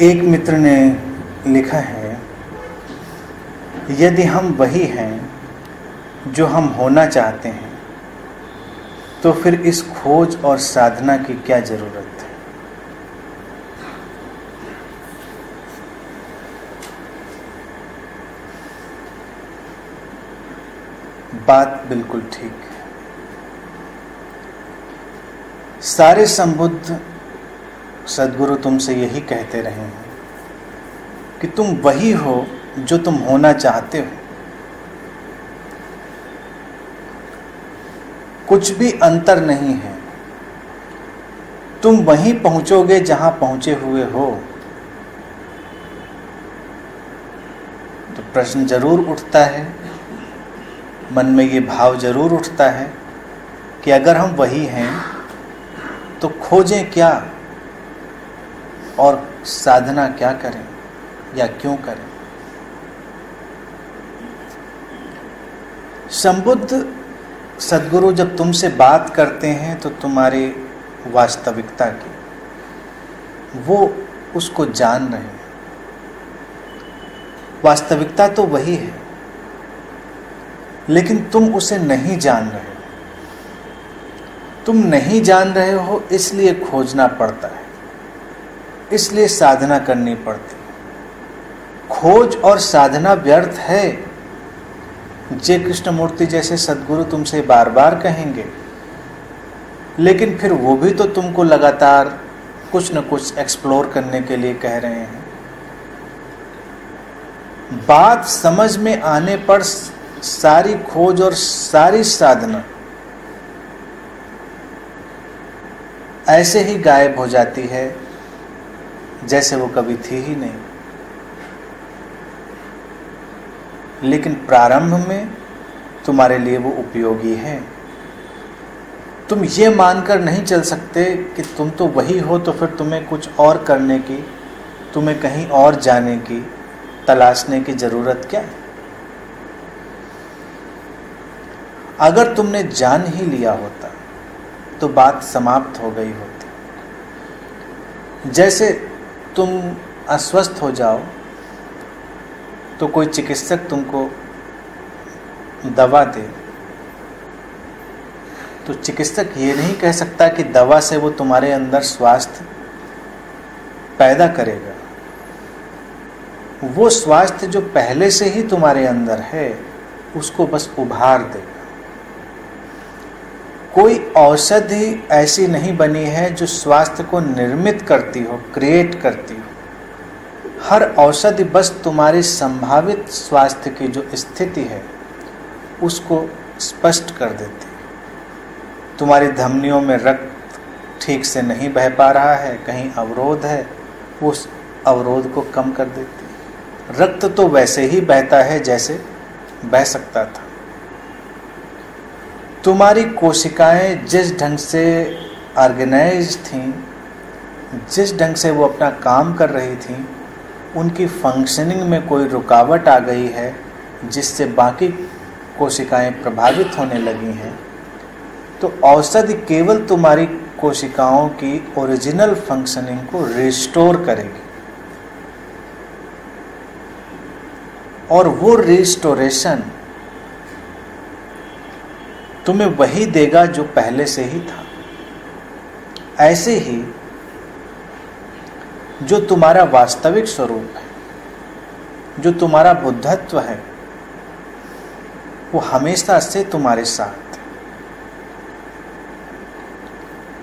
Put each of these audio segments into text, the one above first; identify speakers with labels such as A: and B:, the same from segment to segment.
A: एक मित्र ने लिखा है, यदि हम वही हैं जो हम होना चाहते हैं तो फिर इस खोज और साधना की क्या जरूरत है। बात बिल्कुल ठीक है। सारे संबुद्ध सद्गुरु तुमसे यही कहते रहे हैं कि तुम वही हो जो तुम होना चाहते हो। कुछ भी अंतर नहीं है, तुम वहीं पहुंचोगे जहां पहुंचे हुए हो। तो प्रश्न जरूर उठता है, मन में ये भाव जरूर उठता है कि अगर हम वही हैं तो खोजें क्या और साधना क्या करें या क्यों करें। संबुद्ध सद्गुरु जब तुमसे बात करते हैं तो तुम्हारी वास्तविकता की वो उसको जान रहे हैं। वास्तविकता तो वही है, लेकिन तुम उसे नहीं जान रहे हो। तुम नहीं जान रहे हो, इसलिए खोजना पड़ता है, इसलिए साधना करनी पड़ती है। खोज और साधना व्यर्थ है, जय कृष्णमूर्ति जैसे सद्गुरु तुमसे बार बार कहेंगे, लेकिन फिर वो भी तो तुमको लगातार कुछ न कुछ एक्सप्लोर करने के लिए कह रहे हैं। बात समझ में आने पर सारी खोज और सारी साधना ऐसे ही गायब हो जाती है जैसे वो कभी थी ही नहीं। लेकिन प्रारंभ में तुम्हारे लिए वो उपयोगी है। तुम ये मानकर नहीं चल सकते कि तुम तो वही हो, तो फिर तुम्हें कुछ और करने की, तुम्हें कहीं और जाने की, तलाशने की जरूरत क्या है। अगर तुमने जान ही लिया होता तो बात समाप्त हो गई होती। जैसे तुम अस्वस्थ हो जाओ तो कोई चिकित्सक तुमको दवा दे, तो चिकित्सक ये नहीं कह सकता कि दवा से वो तुम्हारे अंदर स्वास्थ्य पैदा करेगा। वो स्वास्थ्य जो पहले से ही तुम्हारे अंदर है उसको बस उभार देगा। कोई औषधि ऐसी नहीं बनी है जो स्वास्थ्य को निर्मित करती हो, क्रिएट करती हो। हर औषधि बस तुम्हारी संभावित स्वास्थ्य की जो स्थिति है उसको स्पष्ट कर देती है। तुम्हारी धमनियों में रक्त ठीक से नहीं बह पा रहा है, कहीं अवरोध है, उस अवरोध को कम कर देती है। रक्त तो वैसे ही बहता है जैसे बह सकता था। तुम्हारी कोशिकाएं जिस ढंग से ऑर्गेनाइज थीं, जिस ढंग से वो अपना काम कर रही थीं, उनकी फंक्शनिंग में कोई रुकावट आ गई है जिससे बाकी कोशिकाएं प्रभावित होने लगी हैं, तो औषधि केवल तुम्हारी कोशिकाओं की ओरिजिनल फंक्शनिंग को रिस्टोर करेगी। और वो रिस्टोरेशन तुम्हें वही देगा जो पहले से ही था। ऐसे ही जो तुम्हारा वास्तविक स्वरूप है, जो तुम्हारा बुद्धत्व है, वो हमेशा से तुम्हारे साथ है।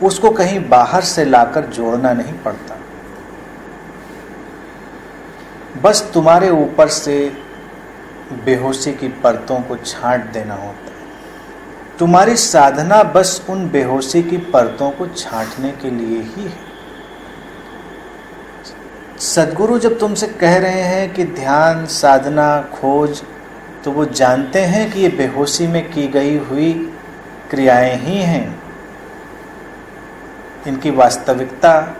A: उसको कहीं बाहर से लाकर जोड़ना नहीं पड़ता, बस तुम्हारे ऊपर से बेहोशी की परतों को छांट देना होता है। तुम्हारी साधना बस उन बेहोशी की परतों को छांटने के लिए ही है। सद्गुरु जब तुमसे कह रहे हैं कि ध्यान, साधना, खोज, तो वो जानते हैं कि ये बेहोशी में की गई हुई क्रियाएं ही हैं। इनकी वास्तविकता,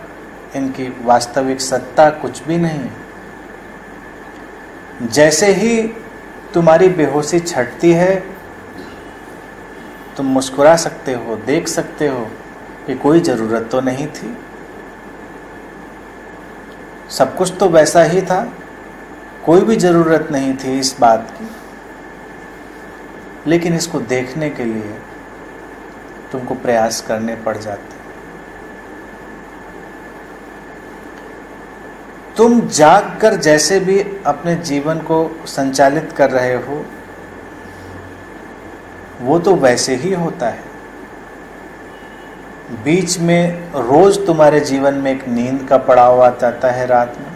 A: इनकी वास्तविक सत्ता कुछ भी नहीं है। जैसे ही तुम्हारी बेहोशी छटती है, तुम मुस्कुरा सकते हो, देख सकते हो कि कोई ज़रूरत तो नहीं थी। सब कुछ तो वैसा ही था, कोई भी जरूरत नहीं थी इस बात की, लेकिन इसको देखने के लिए तुमको प्रयास करने पड़ जाते। तुम जागकर जैसे भी अपने जीवन को संचालित कर रहे हो, वो तो वैसे ही होता है। बीच में रोज तुम्हारे जीवन में एक नींद का पड़ाव आ जाता है रात में।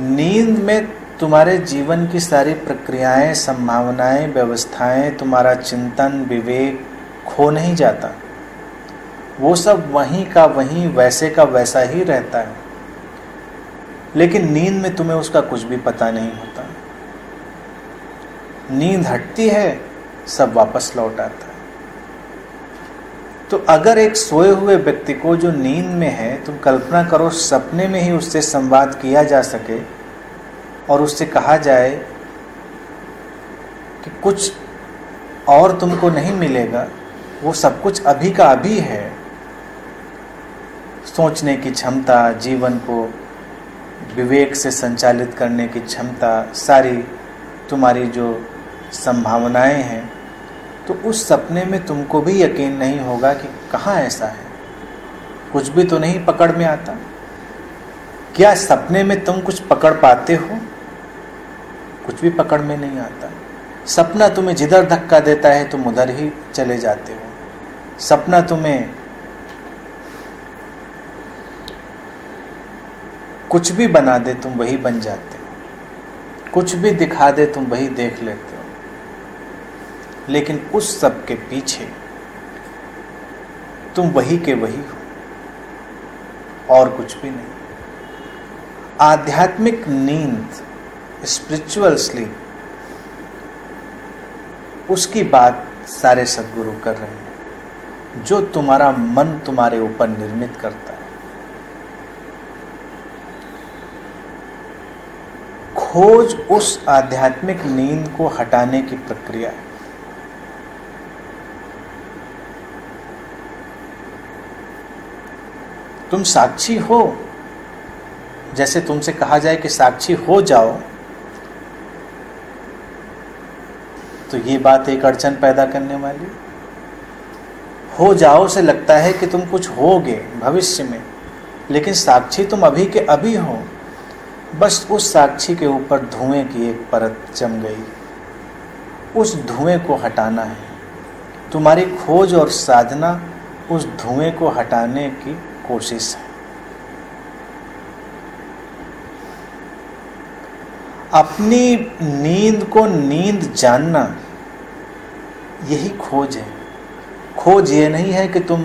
A: नींद में तुम्हारे जीवन की सारी प्रक्रियाएं, संभावनाएं, व्यवस्थाएं, तुम्हारा चिंतन, विवेक खो नहीं जाता। वो सब वहीं का वहीं, वैसे का वैसा ही रहता है, लेकिन नींद में तुम्हें उसका कुछ भी पता नहीं होता। नींद हटती है, सब वापस लौट आता है। तो अगर एक सोए हुए व्यक्ति को जो नींद में है, तुम कल्पना करो सपने में ही उससे संवाद किया जा सके और उससे कहा जाए कि कुछ और तुमको नहीं मिलेगा, वो सब कुछ अभी का अभी है। सोचने की क्षमता, जीवन को विवेक से संचालित करने की क्षमता, सारी तुम्हारी जो संभावनाएं हैं, तो उस सपने में तुमको भी यकीन नहीं होगा कि कहाँ ऐसा है, कुछ भी तो नहीं पकड़ में आता। क्या सपने में तुम कुछ पकड़ पाते हो? कुछ भी पकड़ में नहीं आता। सपना तुम्हें जिधर धक्का देता है तुम उधर ही चले जाते हो। सपना तुम्हें कुछ भी बना दे, तुम वही बन जाते हो। कुछ भी दिखा दे, तुम वही देख लेते हो। लेकिन उस सब के पीछे तुम वही के वही हो और कुछ भी नहीं। आध्यात्मिक नींद, स्पिरिचुअल स्लीप, उसकी बात सारे सद्गुरु कर रहे हैं, जो तुम्हारा मन तुम्हारे ऊपर निर्मित करता है। खोज उस आध्यात्मिक नींद को हटाने की प्रक्रिया है। तुम साक्षी हो, जैसे तुमसे कहा जाए कि साक्षी हो जाओ, तो ये बात एक अड़चन पैदा करने वाली। हो जाओ से लगता है कि तुम कुछ होगे भविष्य में, लेकिन साक्षी तुम अभी के अभी हो। बस उस साक्षी के ऊपर धुएं की एक परत जम गई, उस धुएं को हटाना है। तुम्हारी खोज और साधना उस धुएं को हटाने की कोशिश है। अपनी नींद को नींद जानना, यही खोज है। खोज ये नहीं है कि तुम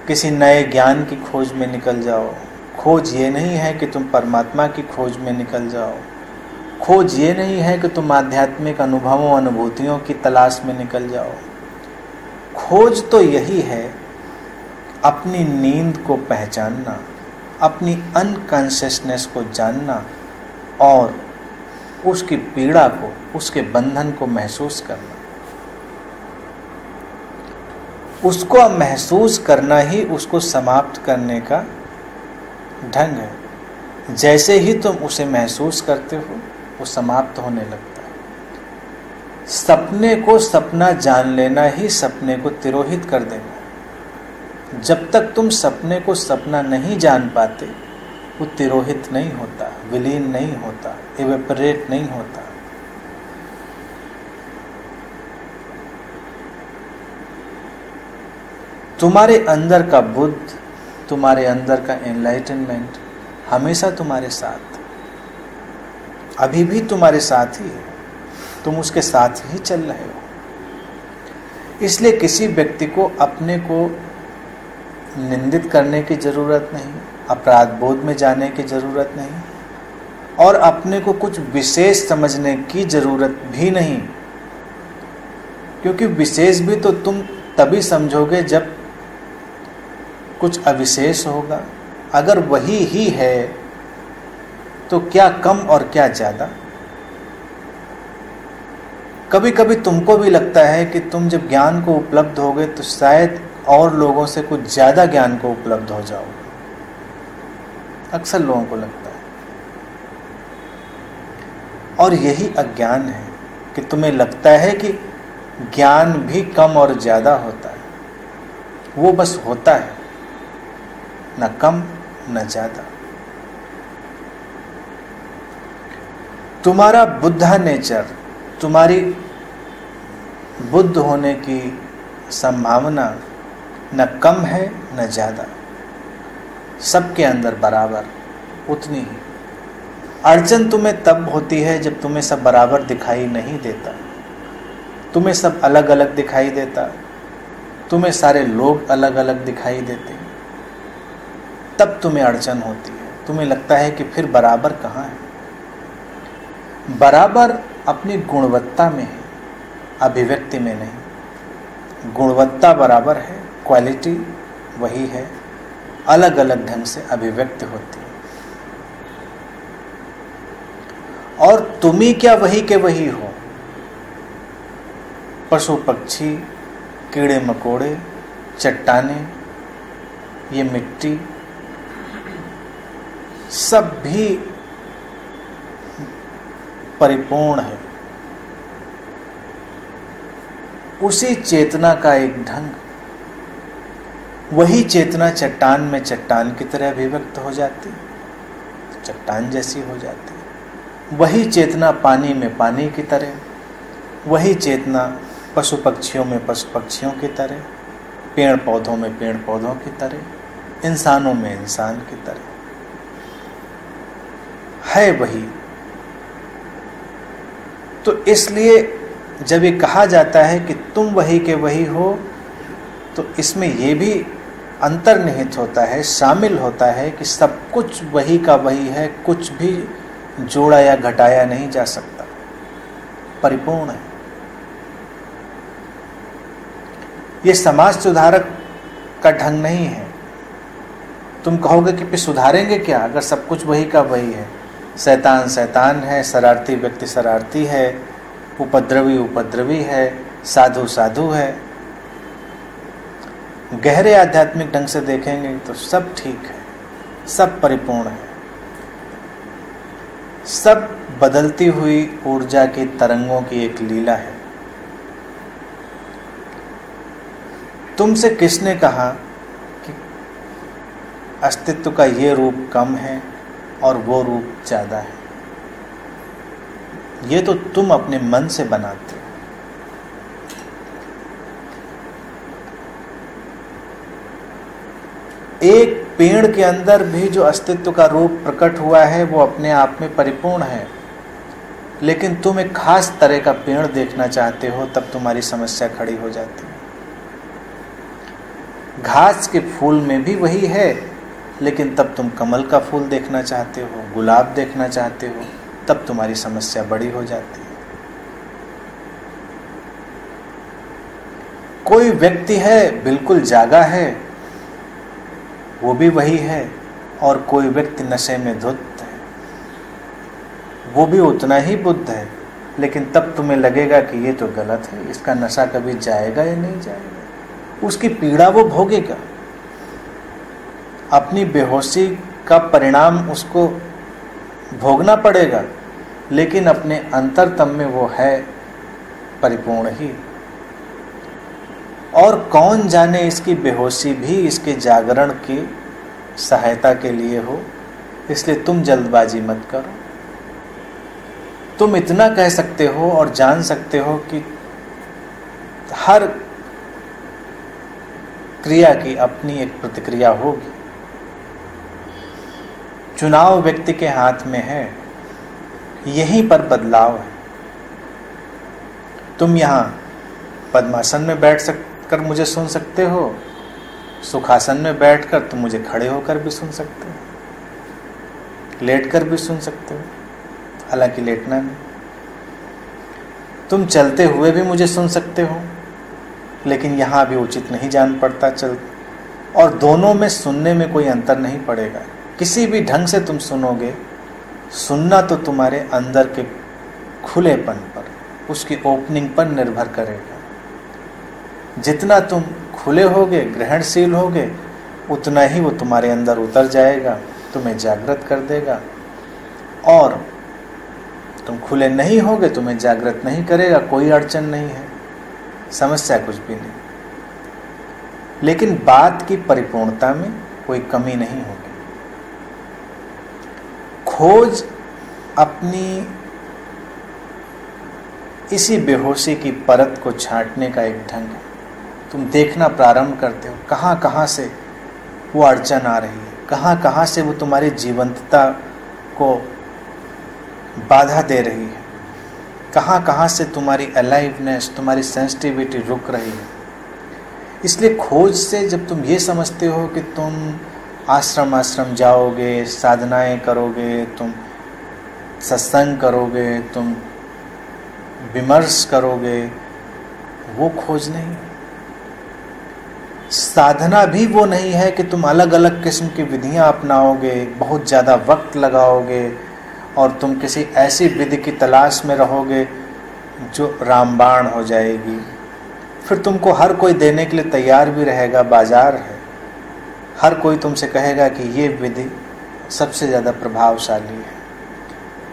A: किसी नए ज्ञान की खोज में निकल जाओ। खोज ये नहीं है कि तुम परमात्मा की खोज में निकल जाओ। खोज ये नहीं है कि तुम आध्यात्मिक अनुभवों, अनुभूतियों की तलाश में निकल जाओ। खोज तो यही है, अपनी नींद को पहचानना, अपनी अनकॉन्शियसनेस को जानना और उसकी पीड़ा को, उसके बंधन को महसूस करना। उसको महसूस करना ही उसको समाप्त करने का ढंग है। जैसे ही तुम उसे महसूस करते हो, वो समाप्त होने लगता है। सपने को सपना जान लेना ही सपने को तिरोहित कर देना। जब तक तुम सपने को सपना नहीं जान पाते, वो तिरोहित नहीं होता, विलीन नहीं होता, इवेपोरेट नहीं होता। तुम्हारे अंदर का बुद्ध, तुम्हारे अंदर का एनलाइटनमेंट हमेशा तुम्हारे साथ, अभी भी तुम्हारे साथ ही है। तुम उसके साथ ही चल रहे हो। इसलिए किसी व्यक्ति को अपने को निंदित करने की जरूरत नहीं, अपराध बोध में जाने की जरूरत नहीं, और अपने को कुछ विशेष समझने की जरूरत भी नहीं। क्योंकि विशेष भी तो तुम तभी समझोगे जब कुछ अविशेष होगा। अगर वही ही है तो क्या कम और क्या ज़्यादा। कभी कभी तुमको भी लगता है कि तुम जब ज्ञान को उपलब्ध होगे तो शायद और लोगों से कुछ ज़्यादा ज्ञान को उपलब्ध हो जाओगे। अक्सर लोगों को लगता है। और यही अज्ञान है कि तुम्हें लगता है कि ज्ञान भी कम और ज़्यादा होता है। वो बस होता है, न कम न ज़्यादा। तुम्हारा बुद्धा नेचर, तुम्हारी बुद्ध होने की संभावना न कम है न ज़्यादा, सबके अंदर बराबर उतनी ही। अड़चन तुम्हें तब होती है जब तुम्हें सब बराबर दिखाई नहीं देता, तुम्हें सब अलग अलग दिखाई देता, तुम्हें सारे लोग अलग अलग दिखाई देते, तब तुम्हें अड़चन होती है। तुम्हें लगता है कि फिर बराबर कहाँ है। बराबर अपनी गुणवत्ता में है, अभिव्यक्ति में नहीं। गुणवत्ता बराबर है, क्वालिटी वही है, अलग अलग ढंग से अभिव्यक्त होती है। और तुम ही क्या वही के वही हो। पशु पक्षी, कीड़े मकोड़े, चट्टाने, ये मिट्टी, सब भी परिपूर्ण है। उसी चेतना का एक ढंग, वही चेतना चट्टान में चट्टान की तरह अभिव्यक्त हो जाती, चट्टान जैसी हो जाती। वही चेतना पानी में पानी की तरह, वही चेतना पशु पक्षियों में पशु पक्षियों की तरह, पेड़ पौधों में पेड़ पौधों की तरह, इंसानों में इंसान की तरह है वही। तो इसलिए जब ये कहा जाता है कि तुम वही के वही हो, तो इसमें ये भी अंतर्निहित होता है, शामिल होता है कि सब कुछ वही का वही है, कुछ भी जोड़ा या घटाया नहीं जा सकता, परिपूर्ण है। ये समाज सुधारक का ढंग नहीं है। तुम कहोगे कि फिर सुधारेंगे क्या अगर सब कुछ वही का वही है। शैतान शैतान है, शरारती व्यक्ति शरारती है, उपद्रवी उपद्रवी है, साधु साधु है। गहरे आध्यात्मिक ढंग से देखेंगे तो सब ठीक है, सब परिपूर्ण है, सब बदलती हुई ऊर्जा की तरंगों की एक लीला है। तुमसे किसने कहा कि अस्तित्व का ये रूप कम है और वो रूप ज़्यादा है? ये तो तुम अपने मन से बनाते हो। एक पेड़ के अंदर भी जो अस्तित्व का रूप प्रकट हुआ है वो अपने आप में परिपूर्ण है, लेकिन तुम एक खास तरह का पेड़ देखना चाहते हो, तब तुम्हारी समस्या खड़ी हो जाती है। घास के फूल में भी वही है, लेकिन तब तुम कमल का फूल देखना चाहते हो, गुलाब देखना चाहते हो, तब तुम्हारी समस्या बड़ी हो जाती है। कोई व्यक्ति है बिल्कुल जागा है, वो भी वही है, और कोई व्यक्ति नशे में धुत है, वो भी उतना ही बुद्ध है, लेकिन तब तुम्हें लगेगा कि ये तो गलत है, इसका नशा कभी जाएगा या नहीं जाएगा। उसकी पीड़ा वो भोगेगा, अपनी बेहोशी का परिणाम उसको भोगना पड़ेगा, लेकिन अपने अंतरतम में वो है परिपूर्ण ही। और कौन जाने इसकी बेहोशी भी इसके जागरण की सहायता के लिए हो, इसलिए तुम जल्दबाजी मत करो। तुम इतना कह सकते हो और जान सकते हो कि हर क्रिया की अपनी एक प्रतिक्रिया होगी। चुनाव व्यक्ति के हाथ में है, यहीं पर बदलाव है। तुम यहाँ पद्मासन में बैठ कर मुझे सुन सकते हो, सुखासन में बैठकर तुम मुझे खड़े होकर भी सुन सकते हो, लेट कर भी सुन सकते हो, हालांकि लेटना नहीं। तुम चलते हुए भी मुझे सुन सकते हो, लेकिन यहाँ भी उचित नहीं जान पड़ता चल, और दोनों में सुनने में कोई अंतर नहीं पड़ेगा। किसी भी ढंग से तुम सुनोगे, सुनना तो तुम्हारे अंदर के खुलेपन पर, उसकी ओपनिंग पर निर्भर करेगा। जितना तुम खुले होगे, ग्रहणशील होगे, उतना ही वो तुम्हारे अंदर उतर जाएगा तुम्हें जागृत कर देगा, और तुम खुले नहीं होगे, तुम्हें जागृत नहीं करेगा, कोई अड़चन नहीं है, समस्या कुछ भी नहीं। लेकिन बात की परिपूर्णता में कोई कमी नहीं होगी। खोज अपनी इसी बेहोशी की परत को छांटने का एक ढंग है। तुम देखना प्रारंभ करते हो कहाँ कहाँ से वो अड़चन आ रही है, कहाँ कहाँ से वो तुम्हारी जीवंतता को बाधा दे रही है, कहाँ कहाँ से तुम्हारी अलाइवनेस, तुम्हारी सेंसिटिविटी रुक रही है। इसलिए खोज से जब तुम ये समझते हो कि तुम आश्रम जाओगे, साधनाएं करोगे, तुम सत्संग करोगे, तुम विमर्श करोगे, वो खोज नहीं है। साधना भी वो नहीं है कि तुम अलग अलग किस्म की विधियां अपनाओगे, बहुत ज़्यादा वक्त लगाओगे और तुम किसी ऐसी विधि की तलाश में रहोगे जो रामबाण हो जाएगी। फिर तुमको हर कोई देने के लिए तैयार भी रहेगा, बाजार है, हर कोई तुमसे कहेगा कि ये विधि सबसे ज़्यादा प्रभावशाली है।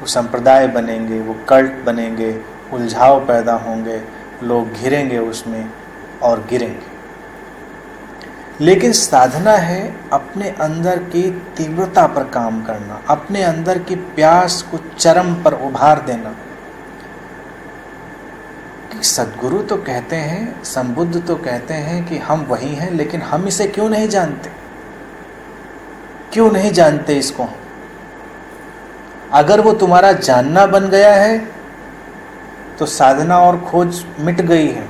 A: वो संप्रदाय बनेंगे, वो कल्ट बनेंगे, उलझाव पैदा होंगे, लोग घिरेंगे उसमें और गिरेंगे। लेकिन साधना है अपने अंदर की तीव्रता पर काम करना, अपने अंदर की प्यास को चरम पर उभार देना। सद्गुरु तो कहते हैं, संबुद्ध तो कहते हैं कि हम वही हैं, लेकिन हम इसे क्यों नहीं जानते? क्यों नहीं जानते इसको? अगर वो तुम्हारा जानना बन गया है तो साधना और खोज मिट गई है।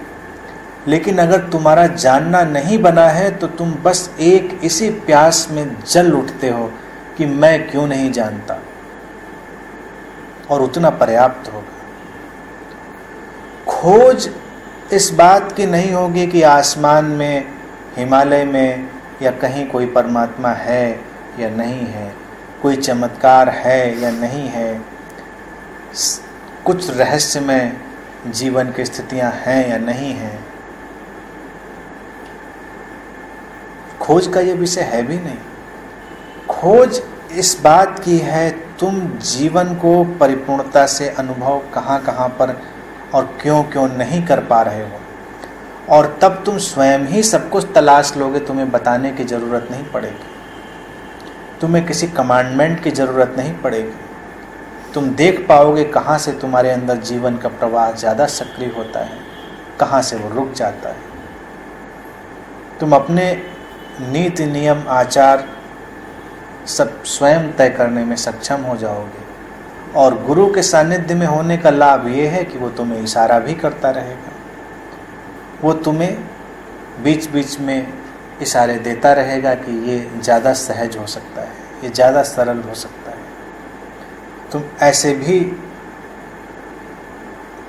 A: लेकिन अगर तुम्हारा जानना नहीं बना है तो तुम बस एक इसी प्यास में जल उठते हो कि मैं क्यों नहीं जानता, और उतना पर्याप्त होगा। खोज इस बात की नहीं होगी कि आसमान में, हिमालय में या कहीं कोई परमात्मा है या नहीं है, कोई चमत्कार है या नहीं है, कुछ रहस्यमय जीवन की स्थितियां हैं या नहीं हैं। खोज का ये विषय है भी नहीं। खोज इस बात की है तुम जीवन को परिपूर्णता से अनुभव कहाँ कहाँ पर और क्यों क्यों नहीं कर पा रहे हो, और तब तुम स्वयं ही सब कुछ तलाश लोगे। तुम्हें बताने की ज़रूरत नहीं पड़ेगी, तुम्हें किसी कमांडमेंट की ज़रूरत नहीं पड़ेगी। तुम देख पाओगे कहाँ से तुम्हारे अंदर जीवन का प्रवाह ज़्यादा सक्रिय होता है, कहाँ से वो रुक जाता है। तुम अपने नीति नियम आचार सब स्वयं तय करने में सक्षम हो जाओगे। और गुरु के सानिध्य में होने का लाभ ये है कि वो तुम्हें इशारा भी करता रहेगा, वो तुम्हें बीच बीच में इशारे देता रहेगा कि ये ज़्यादा सहज हो सकता है, ये ज़्यादा सरल हो सकता है, तुम ऐसे भी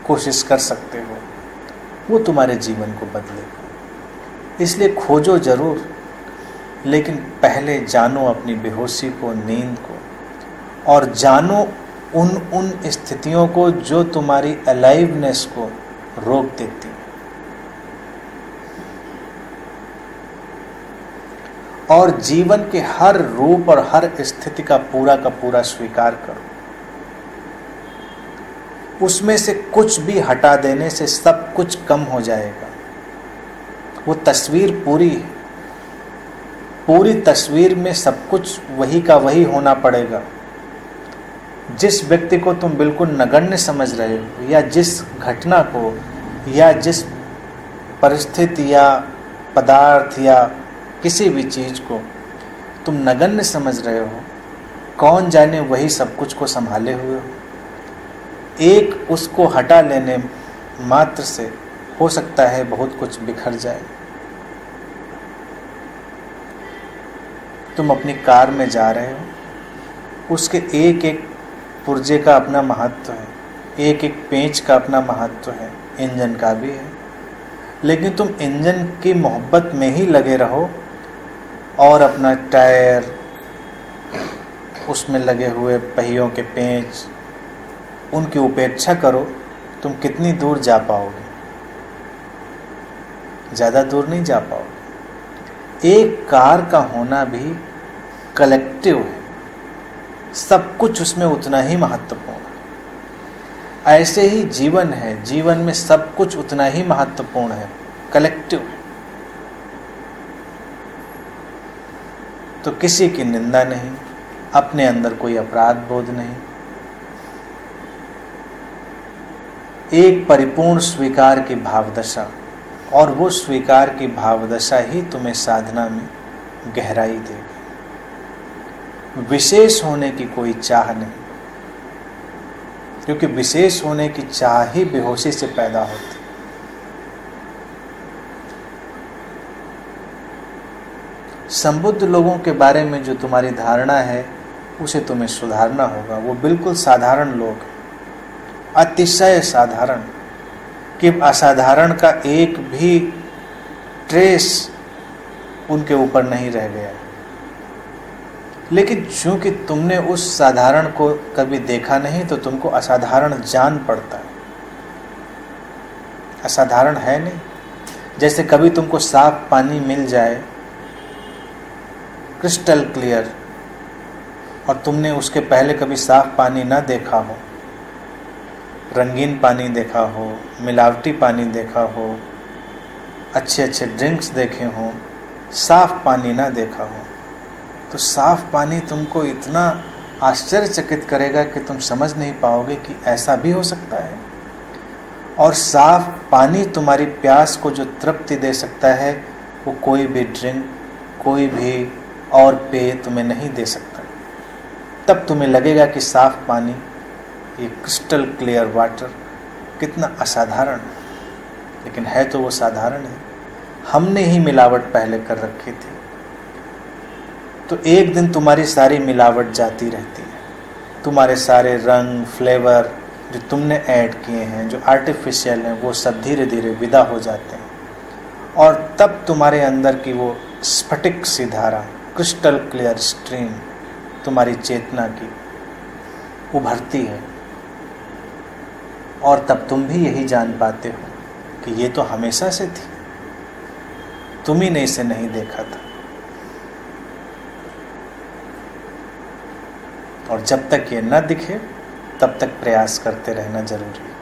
A: कोशिश कर सकते हो। वो तुम्हारे जीवन को बदलेगा। इसलिए खोजो जरूर, लेकिन पहले जानो अपनी बेहोशी को, नींद को, और जानो उन स्थितियों को जो तुम्हारी अलाइवनेस को रोक देती है। और जीवन के हर रूप और हर स्थिति का पूरा स्वीकार करो। उसमें से कुछ भी हटा देने से सब कुछ कम हो जाएगा। वो तस्वीर पूरी है, पूरी तस्वीर में सब कुछ वही का वही होना पड़ेगा। जिस व्यक्ति को तुम बिल्कुल नगण्य समझ रहे हो, या जिस घटना को, या जिस परिस्थिति या पदार्थ या किसी भी चीज़ को तुम नगण्य समझ रहे हो, कौन जाने वही सब कुछ को संभाले हुए हो। एक उसको हटा लेने मात्र से हो सकता है बहुत कुछ बिखर जाए। तुम अपनी कार में जा रहे हो, उसके एक एक पुर्जे का अपना महत्व है, एक एक पेंच का अपना महत्व है, इंजन का भी है। लेकिन तुम इंजन की मोहब्बत में ही लगे रहो और अपना टायर, उसमें लगे हुए पहियों के पेंच, उनकी उपेक्षा करो। तुम कितनी दूर जा पाओगे? ज़्यादा दूर नहीं जा पाओगे। एक कार का होना भी कलेक्टिव है, सब कुछ उसमें उतना ही महत्वपूर्ण है। ऐसे ही जीवन है, जीवन में सब कुछ उतना ही महत्वपूर्ण है, कलेक्टिव। तो किसी की निंदा नहीं, अपने अंदर कोई अपराध बोध नहीं, एक परिपूर्ण स्वीकार की भावदशा, और वो स्वीकार की भावदशा ही तुम्हें साधना में गहराई देगी। विशेष होने की कोई चाह नहीं, क्योंकि विशेष होने की चाह ही बेहोशी से पैदा होती। संबुद्ध लोगों के बारे में जो तुम्हारी धारणा है उसे तुम्हें सुधारना होगा। वो बिल्कुल साधारण लोग, अतिशय साधारण, कि असाधारण का एक भी ट्रेस उनके ऊपर नहीं रह गया। लेकिन चूंकि तुमने उस साधारण को कभी देखा नहीं तो तुमको असाधारण जान पड़ता है। असाधारण है नहीं। जैसे कभी तुमको साफ पानी मिल जाए, क्रिस्टल क्लियर, और तुमने उसके पहले कभी साफ पानी ना देखा हो, रंगीन पानी देखा हो, मिलावटी पानी देखा हो, अच्छे अच्छे ड्रिंक्स देखे हों, साफ पानी ना देखा हो, तो साफ पानी तुमको इतना आश्चर्यचकित करेगा कि तुम समझ नहीं पाओगे कि ऐसा भी हो सकता है। और साफ पानी तुम्हारी प्यास को जो तृप्ति दे सकता है, वो कोई भी ड्रिंक, कोई भी और पेय तुम्हें नहीं दे सकता। तब तुम्हें लगेगा कि साफ पानी, ये क्रिस्टल क्लियर वाटर कितना असाधारण, लेकिन है तो वो साधारण है। हमने ही मिलावट पहले कर रखी थी। तो एक दिन तुम्हारी सारी मिलावट जाती रहती है। तुम्हारे सारे रंग, फ्लेवर जो तुमने ऐड किए हैं, जो आर्टिफिशियल हैं, वो सब धीरे धीरे विदा हो जाते हैं। और तब तुम्हारे अंदर की वो स्फटिक सी धारा, क्रिस्टल क्लियर स्ट्रीम तुम्हारी चेतना की उभरती है। और तब तुम भी यही जान पाते हो कि ये तो हमेशा से थी, तुम ही ने इसे नहीं देखा था। और जब तक ये न दिखे तब तक प्रयास करते रहना जरूरी है।